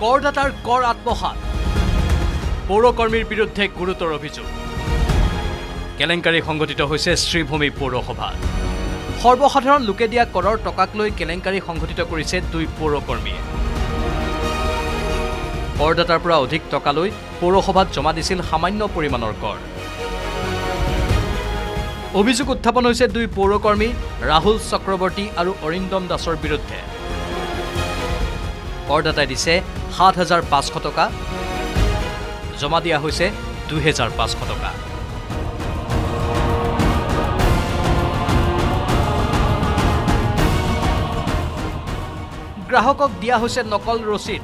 কৰদাতাৰ কৰ আত্মসাত পৌৰকৰ্মীৰ বিৰুদ্ধে গুৰুতৰ অভিযোগ কেলেংকাৰী সংঘটিত হৈছে শ্ৰীভূমি পৌৰসভাত সৰ্বসাধাৰণ লোকে দিয়া কৰৰ টকাক লৈ কেলেংকাৰী সংঘটিত কৰিছে দুই পৌৰকৰ্মীয়ে কৰদাতাৰ পৰা অধিক টকা লৈ পৌৰসভাত জমা দিছিল সামান্য পৰিমাণৰ কৰ অভিযোগ উত্থাপন হৈছে দুই পৌৰকৰ্মী ৰাহুল চক্ৰৱৰ্তী আৰু অৰিন্দম দাসৰ বিৰুদ্ধে কৰদাতাই দিছে ৭৫০০ টকা জমা দিয়া হৈছে ২৫০০ টকা গ্ৰাহকক দিয়া হৈছে নকল ৰচিদ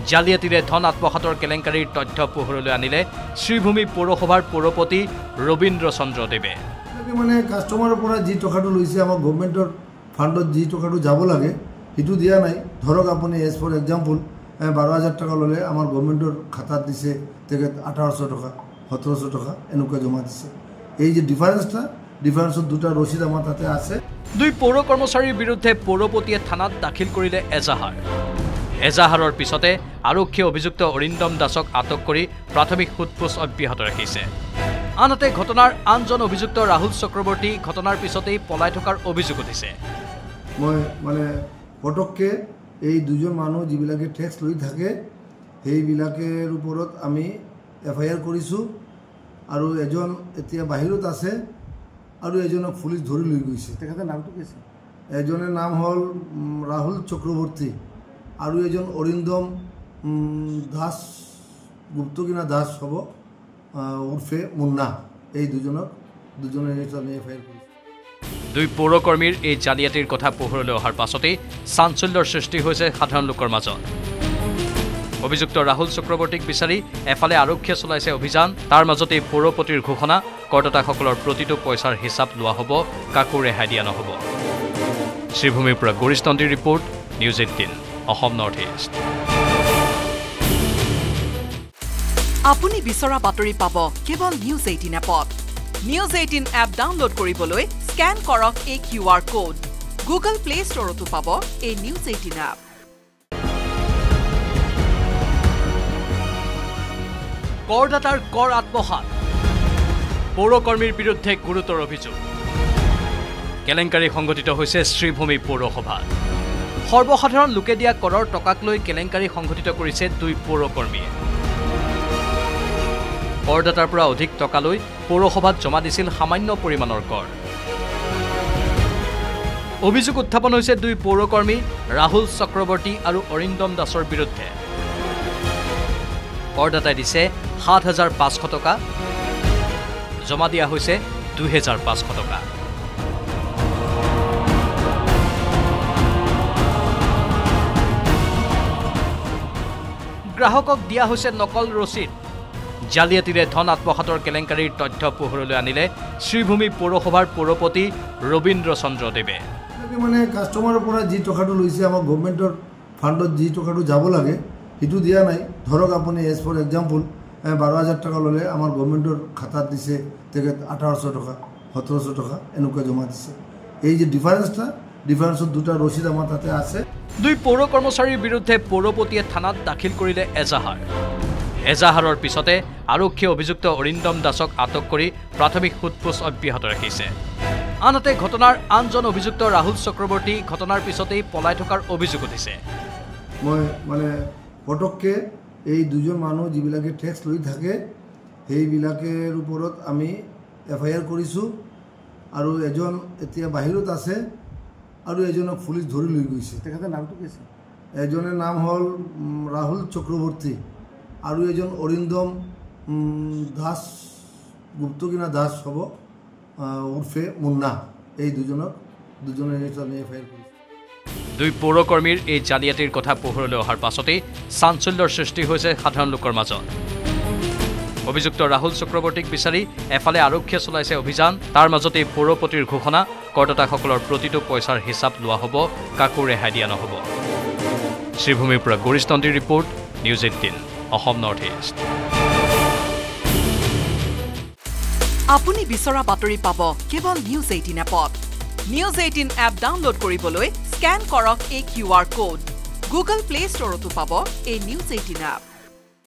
জালিয়াতিৰে ধন আত্মসাতৰ কেলেংকাৰীৰ তথ্য পোহৰলৈ আনিলে শ্ৰীভূমি পৌৰসভাৰ পৌৰপতি ৰবীন্দ্ৰ চন্দ্ৰ দেৱে মানে কাষ্টমাৰৰ পৰা যি টকাটো লৈছে আমাৰ গভৰ্ণমেণ্টৰ ফাণ্ডত যি টকাটো যাব লাগে সেইটো দিয়া নাই ধৰক আপুনি এজ ফৰ এক্সাম্পল ১২,০০০ টকা ল'লে আমাৰ গভৰ্ণমেণ্টৰ খাতাত দিছে তেখেত ১৮০০ টকা ১৭০০ টকা এনেকুৱা জমা দিছে এই যে ডিফাৰেন্সত দুটা ৰচিদ আমাৰ তাতে আছে দুই পৌৰ কৰ্মচাৰীৰ বিৰুদ্ধে পৌৰপতিয়ে থানাত দাখিল কৰিলে এজাহাৰৰ পিছতে আৰক্ষীয়ে অভিযুক্ত অৰিন্দম দাসক আটক কৰি প্ৰাথমিক সোধপোছ অব্যাহত ৰাখিছে আনহাতে ঘটনাৰ আনজন অভিযুক্ত ৰাহুল চক্ৰৱৰ্তী ঘটনাৰ পিছতেই পলাই থকাৰ অভিযোগ উঠিছে মই মানে পটককে এই দুজন মানুহ যিবিলাকে টেক্স লৈ থাকে সেইবিলাকৰ ওপৰত আমি এফআইআৰ কৰিছোঁ আৰু এজন এতিয়া বাহিৰত আছে আৰু এজনক পুলিচ ধৰি লৈ গৈছে তেখেতৰ নামটো কি আছে এজনৰ নাম হ'ল ৰাহুল চক্ৰৱৰ্তী আৰু এজন অৰিন্দম দাস গুপ্ত কিনা দাস হ'ব উৰ্ফে মুন্না এই দুজনে এফআইআৰ কৰিছে দুই পৌৰকৰ্মীৰ এই জালিয়াতিৰ কথা পোহৰলৈ অহাৰ পাছতেই চাঞ্চল্যৰ সৃষ্টি হৈছে সাধাৰণ লোকৰ মাজত অভিযুক্ত ৰাহুল চক্ৰৱৰ্তীক বিচাৰি এফালে আৰক্ষীয়ে চলাইছে অভিযান তাৰ মাজতেই পৌৰপতিৰ ঘোষণা কৰদাতাসকলৰ প্ৰতিটো পইচাৰ হিচাপ লোৱা হ'ব কাকো ৰেহাই দিয়া নহ'ব শ্ৰীভূমিৰ পৰা গৰিষ্ঠ নন্দীৰ report news ১৮ Assam north east আপুনি বিচৰা বাতৰি পাব কেৱল নিউজ ১৮ এপত নিউজ ১৮ এপ ডাউনলোড কৰিবলৈ স্ক্যান কৰক এই QR কোড গুগল প্লে ষ্টৰতো পাব এই নিউজ ১৮ এপ কৰদাতাৰ কৰ আত্মসাত পৌৰকৰ্মীৰ বিৰুদ্ধে গুৰুতৰ অভিযোগ কেলেংকাৰী সংঘটিত হৈছে শ্ৰীভূমি পৌৰসভাত সৰ্বসাধাৰণ লোকে দিয়া কৰৰ টকাক লৈ কেলেংকাৰী সংঘটিত কৰিছে দুই পৌৰকৰ্মীয়ে কৰদাতাৰ পৰা অধিক টকা লৈ পৌৰসভাত জমা দিছিল সামান্য পৰিমাণৰ কৰ অভিযোগ উত্থাপন হৈছে দুই পৌৰকৰ্মী ৰাহুল চক্ৰৱৰ্তী আৰু অৰিন্দম দাসৰ বিৰুদ্ধে কৰদাতাই দিছে ৭৫০০ টকা জমা দিয়া হৈছে ২৫০০ টকা গ্ৰাহকক দিয়া হৈছে নকল ৰচিদ জালিয়াতিৰে ধন আত্মসাতৰ কেলেংকাৰীৰ তথ্য পোহৰলৈ আনিলে শ্ৰীভূমি পৌৰসভাৰ পৌৰপতি ৰবীন্দ্ৰ চন্দ্ৰ দেৱে মানে কাষ্টমাৰৰ পৰা যি টকাটো লৈছে আমাৰ গভৰ্ণমেণ্টৰ ফাণ্ডত যি টকাটো যাব লাগে সেইটো দিয়া নাই ধৰক আপুনি এজ ফৰ এক্সাম্পল ১২,০০০ টকা ল'লে আমাৰ গভৰ্ণমেণ্টৰ খাতাত দিছে তেখেত ১৮০০ টকা ১৭০০ টকা এনেকুৱা জমা দিছে এই যে ডিফাৰেন্সত দুটা ৰচিদ আমাৰ তাতে আছে দুই পৌৰ কৰ্মচাৰীৰ বিৰুদ্ধে পৌৰপতিয়ে থানাত দাখিল কৰিলে এজাহাৰৰ পিছতে আৰক্ষীয়ে অভিযুক্ত অৰিন্দম দাসক আটক কৰি প্ৰাথমিক সোধপোছ অব্যাহত ৰাখিছে আনহাতে ঘটনাৰ আনজন অভিযুক্ত ৰাহুল চক্ৰৱৰ্তী ঘটনাৰ পিছতেই পলাই থকাৰ অভিযোগ উঠিছে মই মানে পটককে এই দুজন মানুহ যিবিলাকে টেক্স লৈ থাকে সেইবিলাকৰ ওপৰত আমি এফআইআৰ কৰিছোঁ আৰু এজন এতিয়া বাহিৰত আছে আৰু এজনক পুলিচ ধৰি লৈ গৈছে তেখেতৰ নামটো কি আছে এজনৰ নাম হ'ল ৰাহুল চক্ৰৱৰ্তী আৰু এজন অৰিন্দম দাস গুপ্ত কিনা দাস হ'ব উৰ্ফে মুন্না এই দুজনে এফআইআৰ কৰিছে দুই পৌৰকৰ্মীৰ এই জালিয়াতিৰ কথা পোহৰলৈ অহাৰ পাছতেই চাঞ্চল্যৰ সৃষ্টি হৈছে সাধাৰণ লোকৰ মাজত অভিযুক্ত ৰাহুল চক্ৰৱৰ্তীক বিচাৰি এফালে আৰক্ষীয়ে চলাইছে অভিযান তাৰ মাজতেই পৌৰপতিৰ ঘোষণা কৰদাতাসকলৰ প্ৰতিটো পইচাৰ হিচাপ লোৱা হ'ব কাকো ৰেহাই দিয়া নহ'ব শ্ৰীভূমিৰ পৰা গৰিষ্ঠ নন্দীৰ report news ১৮ Assam north east আপুনি বিচৰা বাতৰি পাব কেৱল নিউজ ১৮ এপত নিউজ ১৮ এপ ডাউনলোড কৰিবলৈ স্ক্যান কৰক এই QR কোড গুগল প্লে ষ্টৰতো পাব এই নিউজ 18 এপ।